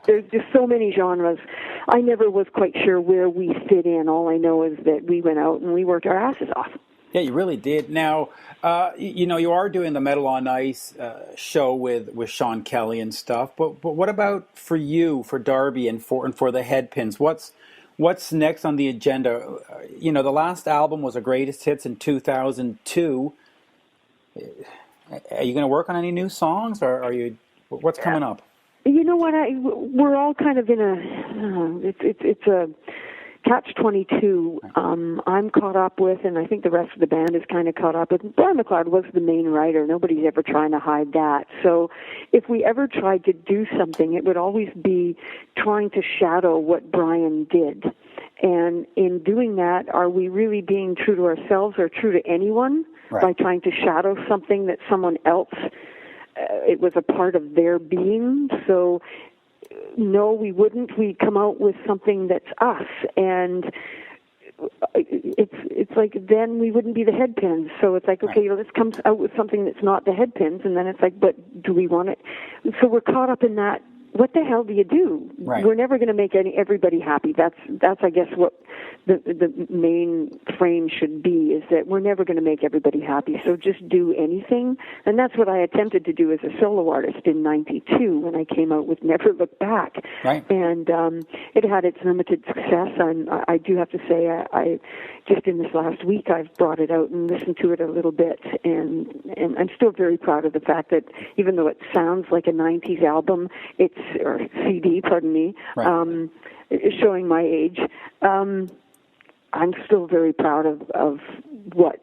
there's just so many genres. I never was quite sure where we fit in. All I know is that we went out and we worked our asses off.
Yeah, you really did. Now, you are doing the Metal on Ice show with Sean Kelly and stuff. But what about for you, for Darby, and for the Headpins? What's next on the agenda? The last album was a greatest hits in 2002. Are you going to work on any new songs, or are you? What's coming up?
You know what? We're all kind of in it's a catch-22. I'm caught up with, and I think the rest of the band is kind of caught up with. Brian McLeod was the main writer. Nobody's ever trying to hide that. So if we ever tried to do something, it would always be trying to shadow what Brian did. And in doing that, are we really being true to ourselves or true to anyone by trying to shadow something that someone else, it was a part of their being? So no, we wouldn't. We'd come out with something that's us, and it's like then we wouldn't be the Headpins. So it's like, okay, let's come out with something that's not the Headpins, and then it's like, but do we want it? So we're caught up in that. What the hell do you do?
Right.
We're never going to make everybody happy. That's I guess what the main frame should be, is that we're never going to make everybody happy. So just do anything, and that's what I attempted to do as a solo artist in '92 when I came out with Never Look Back.
Right.
And it had its limited success. And I do have to say, I just in this last week I've brought it out and listened to it a little bit, and I'm still very proud of the fact that even though it sounds like a '90s album, or CD, pardon me, showing my age, I'm still very proud of what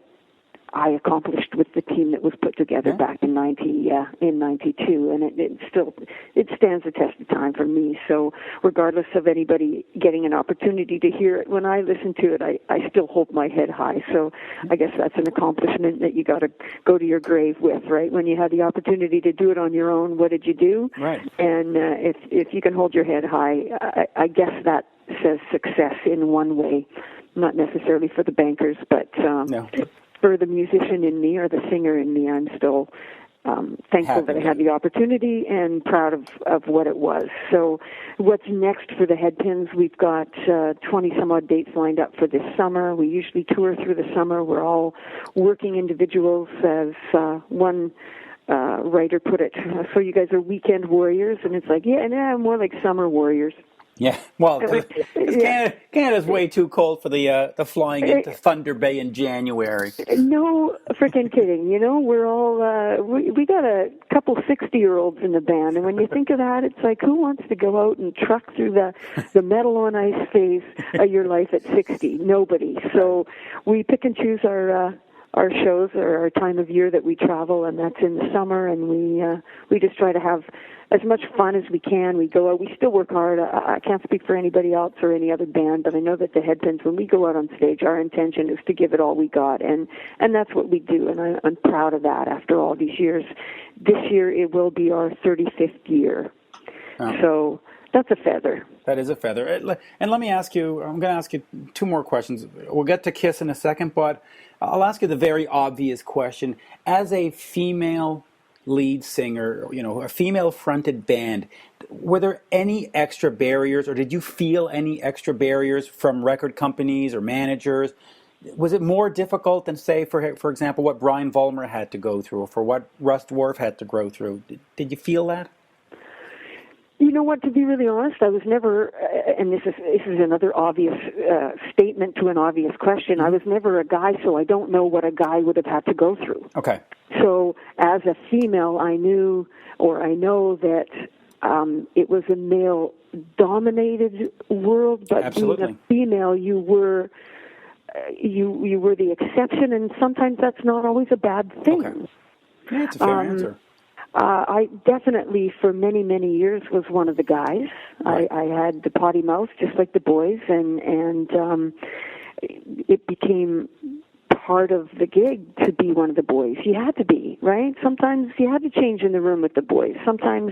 I accomplished with the team that was put together back in '92, and it stands the test of time for me. So regardless of anybody getting an opportunity to hear it, when I listen to it, I still hold my head high. So I guess that's an accomplishment that you got to go to your grave with, right? When you had the opportunity to do it on your own, what did you do?
Right.
And if you can hold your head high, I guess that says success in one way, not necessarily for the bankers, but for the musician in me or the singer in me, I'm still thankful that I had the opportunity and proud of what it was. So what's next for the Headpins? We've got 20-some-odd dates lined up for this summer. We usually tour through the summer. We're all working individuals, as one writer put it. So you guys are weekend warriors, and it's like, more like summer warriors.
Yeah, well, Canada's way too cold for the flying into Thunder Bay in January.
No freaking kidding. You know, we're all we got a couple 60-year-olds in the band, and when you think of that, it's like, who wants to go out and truck through the metal on ice phase of your life at 60? Nobody. So we pick and choose our shows or our time of year that we travel, and that's in the summer, and we just try to have as much fun as we can. We go out, we still work hard. I can't speak for anybody else or any other band, but I know that the Headpins, when we go out on stage, our intention is to give it all we got, and that's what we do, and I'm proud of that after all these years. This year it will be our 35th year. So that's a feather.
That is a feather. And let me ask you, I'm going to ask you two more questions. We'll get to Kiss in a second, but I'll ask you the very obvious question. As a female lead singer, a female-fronted band, were there any extra barriers, or did you feel any extra barriers from record companies or managers? Was it more difficult than, say, for example, what Brian Vollmer had to go through, or for what Russ Dwarf had to go through? Did you feel that?
You know what, to be really honest, I was never, and this is another obvious statement to an obvious question, I was never a guy, so I don't know what a guy would have had to go through. Okay. So as a female, I know that it was a male-dominated world, but
Absolutely.
being a female, you were the exception, and sometimes that's not always a bad thing. Okay.
Yeah, it's a fair answer.
I definitely, for many, many years, was one of the guys. Right. I had the potty mouth, just like the boys, and it became part of the gig to be one of the boys. You had to be, right? Sometimes you had to change in the room with the boys. Sometimes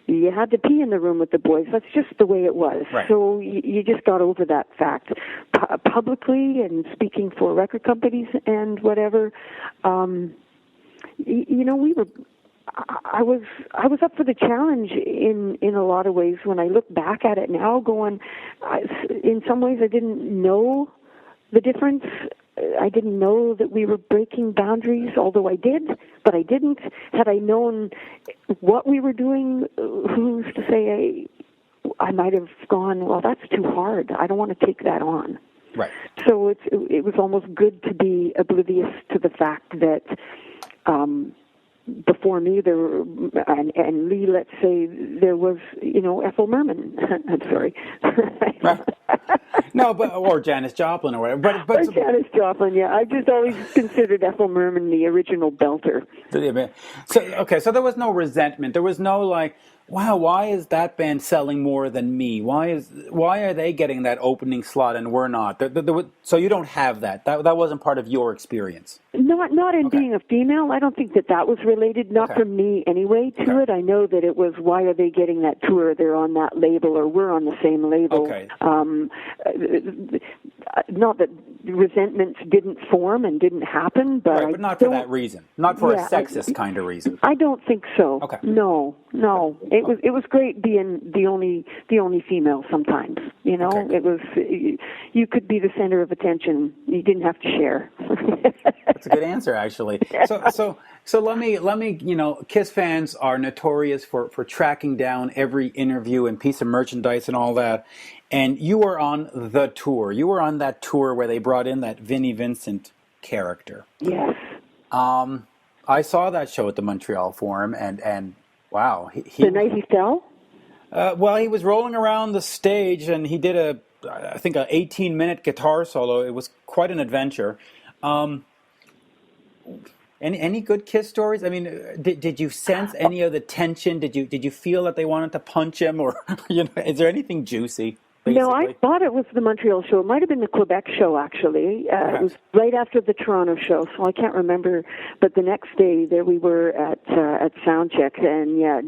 you had to pee in the room with the boys. That's just the way it was. Right. So you just got over that fact. Publicly and speaking for record companies and whatever, we were... I was up for the challenge in a lot of ways. When I look back at it now, in some ways I didn't know the difference. I didn't know that we were breaking boundaries, although I did, but I didn't. Had I known what we were doing, who's to say I might have gone, well, that's too hard. I don't want to take that on. Right. So it was almost good to be oblivious to the fact that before me, there were, and Lee, let's say, there was, Ethel Merman. I'm sorry.
Right. No, or Janis Joplin or whatever. But
or Janis Joplin, yeah. I've just always considered Ethel Merman the original belter.
So there was no resentment. There was no like, wow, why is that band selling more than me? Why are they getting that opening slot and we're not? So you don't have that. That wasn't part of your experience.
Not in being a female. I don't think that was related. Not for me anyway. To it, I know that it was, why are they getting that tour? They're on that label, or we're on the same label.
Okay.
Not that resentments didn't form and didn't happen, but
right, but not for that reason. Not for a sexist kind of reason.
I don't think so.
Okay.
No. It was great being the only female sometimes.
Okay.
It was, you could be the center of attention. You didn't have to share.
That's a good answer, actually. So let me, Kiss fans are notorious for tracking down every interview and piece of merchandise and all that. And you were on the tour. You were on that tour where they brought in that Vinnie Vincent character.
Yes.
I saw that show at the Montreal Forum, and wow.
The night he fell?
Well, he was rolling around the stage, and he did I think, an 18-minute guitar solo. It was quite an adventure. Any good Kiss stories? I mean, did you sense any of the tension? Did you feel that they wanted to punch him, or is there anything juicy? Basically?
No, I thought it was the Montreal show. It might have been the Quebec show, actually. It was right after the Toronto show, so I can't remember. But the next day, there we were at Soundcheck, and yeah,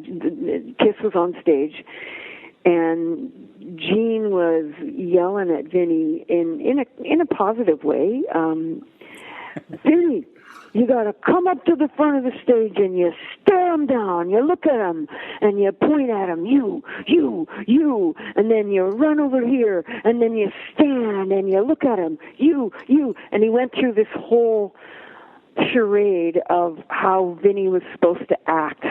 Kiss was on stage, and Gene was yelling at Vinny in a positive way. Vinny, you got to come up to the front of the stage and you stare him down. You look at him and you point at him. You. And then you run over here and then you stand and you look at him. You. And he went through this whole charade of how Vinny was supposed to act.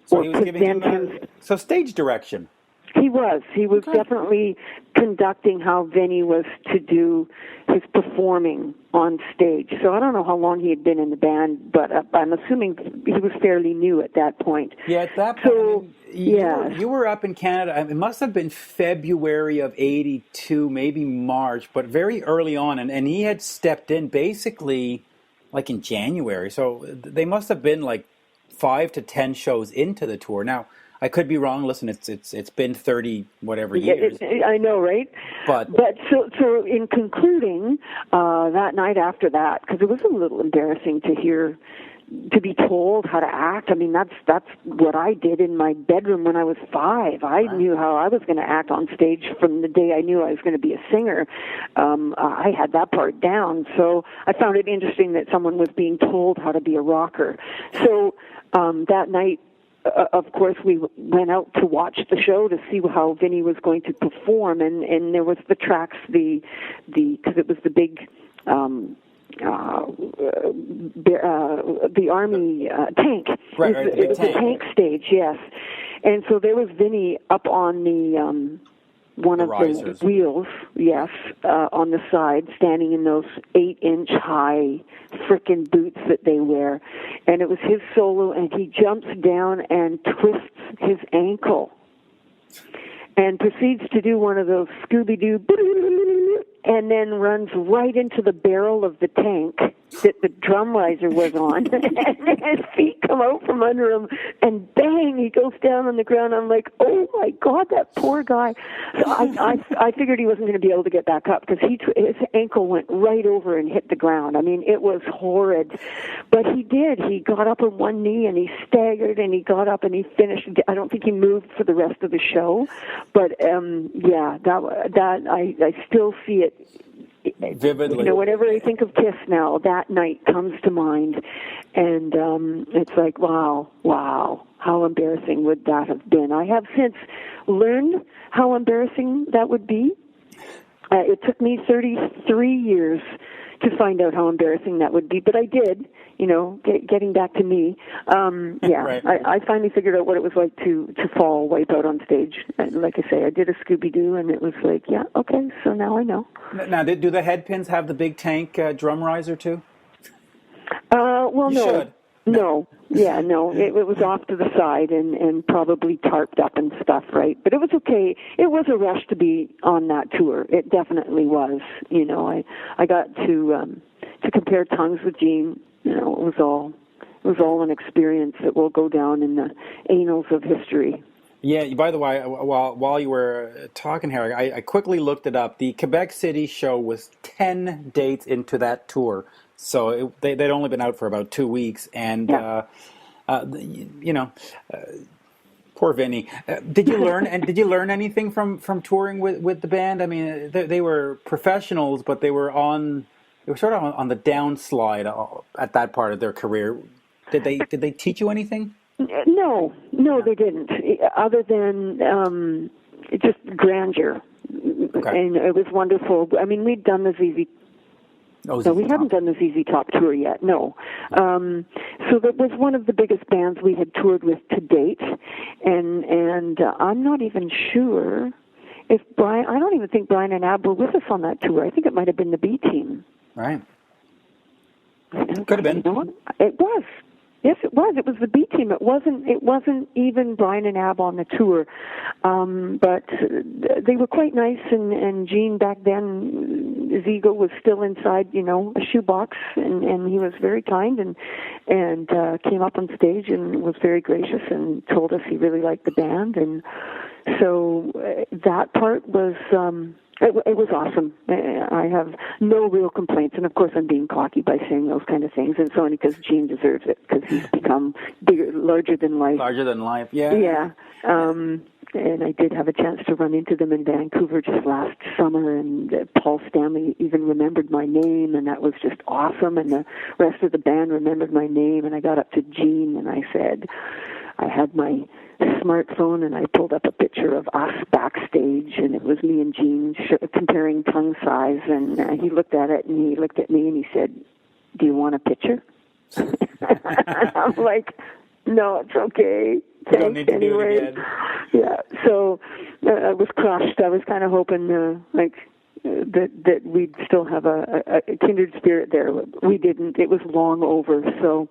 So he was giving him stage direction.
He was definitely conducting how Vinny was to do his performing on stage. So I don't know how long he had been in the band, but I'm assuming he was fairly new at that point.
Yeah, at that point, you were up in Canada. It must have been February of '82, maybe March, but very early on, and he had stepped in basically like in January. So they must have been like 5 to 10 shows into the tour. Now, I could be wrong. Listen, it's been 30 whatever years.
I know, right?
But
so in concluding, that night after that, because it was a little embarrassing to be told how to act. I mean, that's what I did in my bedroom when I was 5. I knew how I was going to act on stage from the day I knew I was going to be a singer. I had that part down, so I found it interesting that someone was being told how to be a rocker. So that night, of course, we went out to watch the show to see how Vinny was going to perform, and there was the tracks, because it was the big, the Army tank.
Right,
it was the tank stage, yes. And so there was Vinny up on the one of the wheels, yes, on the side, standing in those 8-inch high frickin' boots that they wear. And it was his solo, and he jumps down and twists his ankle and proceeds to do one of those Scooby-Doo, and then runs right into the barrel of the tank that the drum riser was on, and his feet come out from under him, and bang, he goes down on the ground. I'm like, oh my God, that poor guy. So I figured he wasn't going to be able to get back up, because his ankle went right over and hit the ground. I mean, it was horrid, but he did. He got up on one knee and he staggered, and he got up and he finished. I don't think he moved for the rest of the show, but yeah, that I still see it
vividly.
Whenever I think of Kiss now, that night comes to mind, and it's like, wow, how embarrassing would that have been? I have since learned how embarrassing that would be. It took me 33 years to find out how embarrassing that would be, but I did. Getting back to me, yeah,
right.
I finally figured out what it was like to fall, wipe out on stage. And like I say, I did a Scooby-Doo, and it was like, yeah, okay, so now I know.
Now, do the Headpins have the big tank drum riser too?
Well,
you
no.
should.
No. Yeah, no. It was off to the side and probably tarped up and stuff, right? But it was okay. It was a rush to be on that tour. It definitely was. You know, I got to compare tongues with Gene. You know, it was all an experience that will go down in the annals of history.
Yeah, by the way, while you were talking here, I quickly looked it up. The Quebec City show was 10 dates into that tour. So they'd only been out for about 2 weeks. And,
Yeah.
you know, poor Vinny. Did you learn anything from touring with the band? I mean, they were professionals, but they were sort of on the downslide at that part of their career. Did they teach you anything?
No, they didn't. Other than just grandeur,
Okay.
and it was wonderful. I mean, we'd done the ZZ. No, we hadn't done the ZZ Top tour yet. No, so that was one of the biggest bands we had toured with to date, and I'm not even sure if Brian. I don't even think Brian and Ab were with us on that tour. I think it might have been the B team.
Right. Could have been.
You know what? It was. Yes, it was. It was the B team. It wasn't even Brian and Ab on the tour, but they were quite nice. And Gene back then, his ego was still inside, you know, a shoebox, and he was very kind and came up on stage and was very gracious and told us he really liked the band, and so that part was. It was awesome. I have no real complaints, and of course I'm being cocky by saying those kind of things, and it's only because Gene deserves it, because he's become bigger, larger than life.
Larger than life, yeah.
Yeah. And I did have a chance to run into them in Vancouver just last summer, and Paul Stanley even remembered my name, and that was just awesome, and the rest of the band remembered my name, and I got up to Gene, and I said, I had my smartphone, and I pulled up a picture of us backstage, and it was me and Gene comparing tongue size, and he looked at it, and he looked at me, and he said, do you want a picture? I'm like, no, it's okay.
You don't need to do it again.
Yeah, so I was crushed. I was kind of hoping, that we'd still have a kindred spirit there. We didn't. It was long over. So,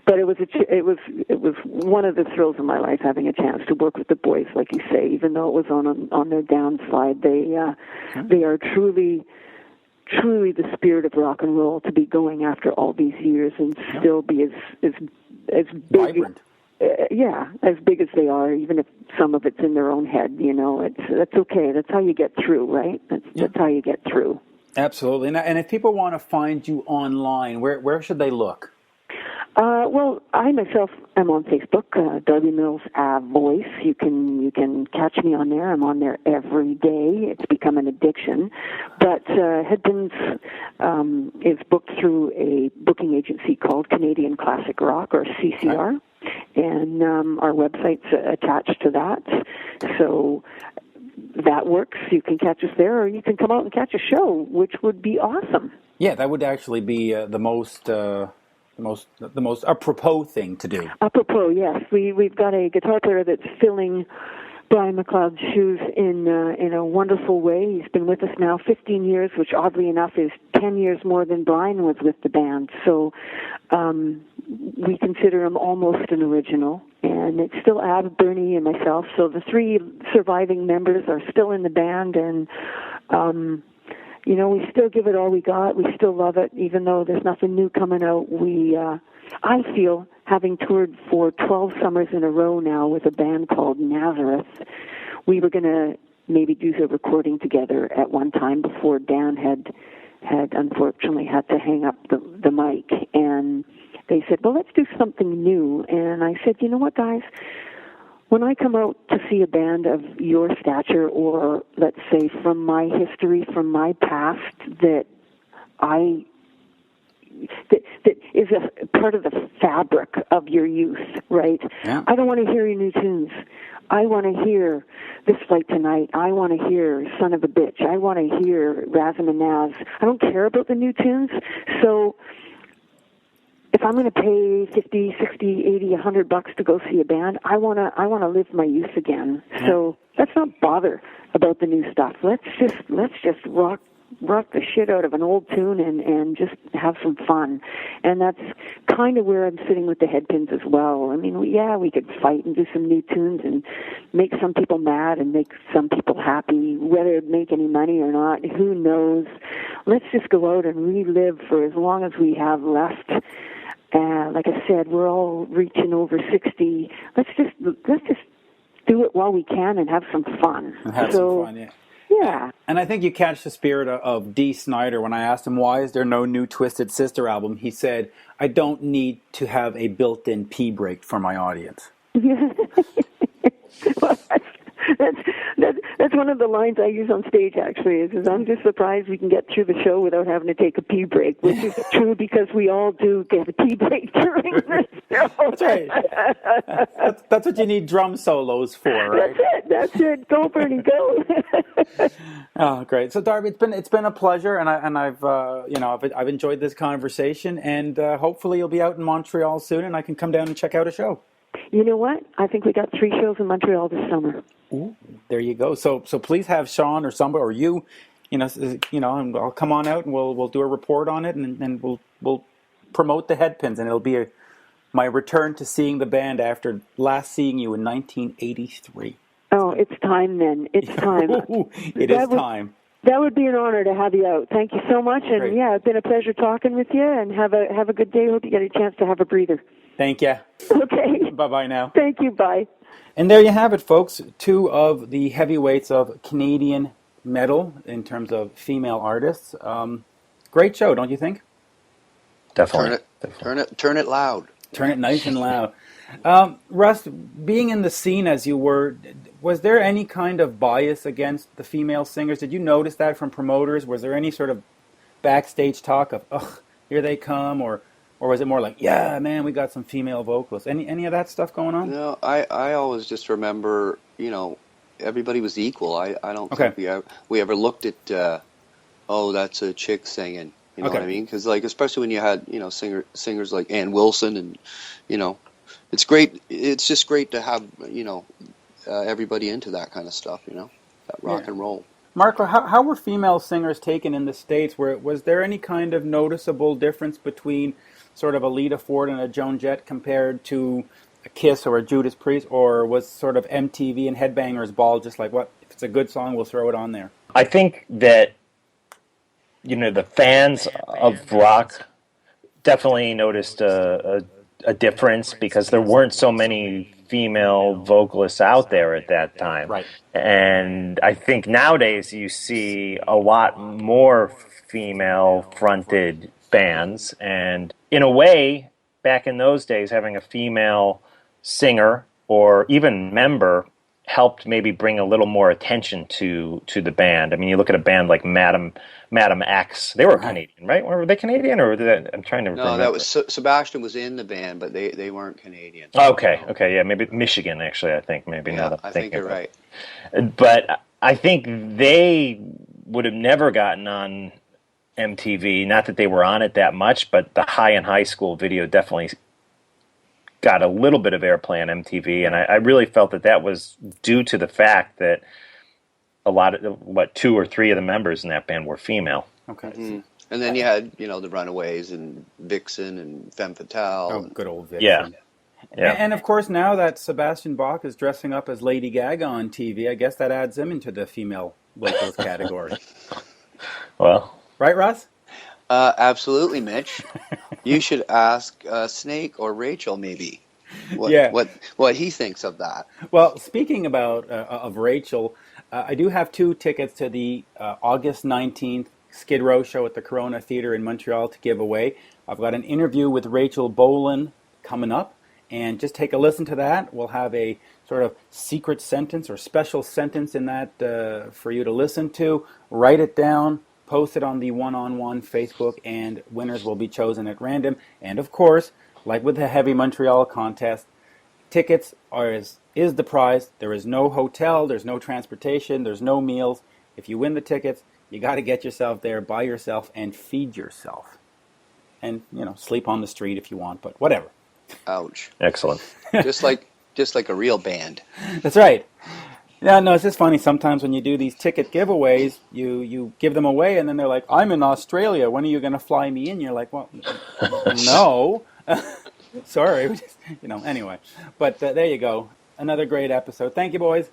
but it was one of the thrills of my life, having a chance to work with the boys, like you say. Even though it was on their downslide, they are truly the spirit of rock and roll, to be going after all these years and still be as big.
Vibrant.
As big as they are, even if some of it's in their own head, you know, that's okay. That's how you get through, right? That's how you get through.
Absolutely. And if people want to find you online, where should they look?
Well, I myself am on Facebook, Darby Mills Voice. You can catch me on there. I'm on there every day. It's become an addiction. But Headpins is booked through a booking agency called Canadian Classic Rock, or CCR. Okay. And our website's attached to that. So that works. You can catch us there, or you can come out and catch a show, which would be awesome.
Yeah, that would actually be the most apropos thing to do.
Apropos, yes. We've got a guitar player that's filling Brian McLeod's shoes in a wonderful way. He's been with us now 15 years, which oddly enough is 10 years more than Brian was with the band. So we consider him almost an original. And it's still Ab, Bernie, and myself. So the three surviving members are still in the band, and you know, we still give it all we got. We still love it, even though there's nothing new coming out. I feel, having toured for 12 summers in a row now with a band called Nazareth, we were going to maybe do the recording together at one time before Dan had unfortunately had to hang up the mic. And they said, well, let's do something new. And I said, you know what, guys? When I come out to see a band of your stature, or let's say from my history, from my past, that is a part of the fabric of your youth, right?
Yeah.
I don't want to hear your new tunes. I want to hear This Flight Tonight. I want to hear Son of a Bitch. I want to hear Razum and Naz. I don't care about the new tunes. So if I'm going to pay $50, $60, $80, $100 to go see a band, I want to live my youth again. Yeah. So let's not bother about the new stuff. Let's just rock rock the shit out of an old tune and just have some fun. And that's kind of where I'm sitting with the Headpins as well. I mean, we could fight and do some new tunes and make some people mad and make some people happy. Whether it make any money or not, who knows? Let's just go out and relive for as long as we have left. Like I said, we're all reaching over 60. Let's just do it while we can and have some fun.
And have some fun, yeah.
Yeah.
And I think you catch the spirit of Dee Snider when I asked him, why is there no new Twisted Sister album? He said, I don't need to have a built-in pee break for my audience.
Well, that's one of the lines I use on stage, actually, is I'm just surprised we can get through the show without having to take a pee break, which is true because we all do get a pee break during the show.
That's right. That's what you need drum solos for, right?
That's it. Go, Bernie, go.
Oh, great. So, Darby, it's been a pleasure, and I've enjoyed this conversation, and hopefully you'll be out in Montreal soon, and I can come down and check out a show.
You know what? I think we got 3 shows in Montreal this summer.
Ooh, there you go. So please have Sean or somebody or you, and I'll come on out and we'll do a report on it, and we'll promote the Headpins, and it'll be my return to seeing the band after last seeing you in 1983.
Oh, it's time then. It's time.
It is time.
That would be an honor to have you out. Thank you so much, and
Great.
yeah, it's been a pleasure talking with you. And have a good day. Hope you get a chance to have a breather.
Thank you.
Okay.
Bye-bye now.
Thank you. Bye.
And there you have it, folks. 2 of the heavyweights of Canadian metal in terms of female artists. Great show, don't you think?
Definitely.
Turn it loud.
Turn it nice and loud. Russ, being in the scene as you were, was there any kind of bias against the female singers? Did you notice that from promoters? Was there any sort of backstage talk of, ugh, here they come, or was it more like, yeah, man, we got some female vocalists? Any of that stuff going on?
No, I always just remember, everybody was equal. I don't think we ever looked at, that's a chick singing. You know what I mean? Because especially when you had singers like Ann Wilson, and it's great. It's just great to have everybody into that kind of stuff. That rock and roll.
Marco, how were female singers taken in the States? Was there any kind of noticeable difference between sort of a Lita Ford and a Joan Jett compared to a Kiss or a Judas Priest, or was sort of MTV and Headbangers Ball just like, what, if it's a good song, we'll throw it on there?
I think that, the fans of rock definitely noticed a difference because there weren't so many female vocalists out there at that time.
Right.
And I think nowadays you see a lot more female-fronted bands, and in a way, back in those days, having a female singer or even member helped maybe bring a little more attention to the band. I mean, you look at a band like Madam X. They were Canadian, right? Were they Canadian, or I'm trying to remember.
No, that was Sebastian was in the band, but they weren't Canadian.
Okay, yeah, maybe Michigan, actually, I think. Maybe
yeah,
now that
I think you're right.
But I think they would have never gotten on MTV. Not that they were on it that much, but the High in High School video definitely got a little bit of airplay on MTV, and I really felt that was due to the fact that a lot of 2 or 3 of the members in that band were female.
Okay.
Mm-hmm. And then you had the Runaways and Vixen and Femme Fatale.
Oh, good old Vixen.
Yeah.
And of course, now that Sebastian Bach is dressing up as Lady Gaga on TV, I guess that adds him into the female vocals category.
Well,
right, Russ?
Absolutely, Mitch. You should ask Snake or Rachel maybe what he thinks of that.
Well, speaking of Rachel, I do have 2 tickets to the August 19th Skid Row show at the Corona Theatre in Montreal to give away. I've got an interview with Rachel Bolan coming up, and just take a listen to that. We'll have a sort of secret sentence or special sentence in that for you to listen to. Write it down. Post it on the one-on-one Facebook, and winners will be chosen at random. And of course, like with the Heavy Montreal contest, tickets is the prize. There is no hotel, there's no transportation, there's no meals. If you win the tickets, you got to get yourself there by yourself and feed yourself. And, sleep on the street if you want, but whatever.
Ouch.
excellent.
Just like a real band.
That's right. Yeah, no, it's just funny. Sometimes when you do these ticket giveaways, you give them away, and then they're like, "I'm in Australia. When are you going to fly me in?" You're like, "Well, no, sorry." Anyway. But there you go. Another great episode. Thank you, boys.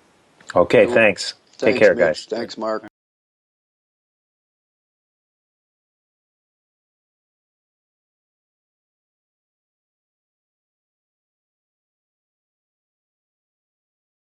Okay, thanks. Take
Thanks,
care,
Mitch.
guys.
Thanks, Mark.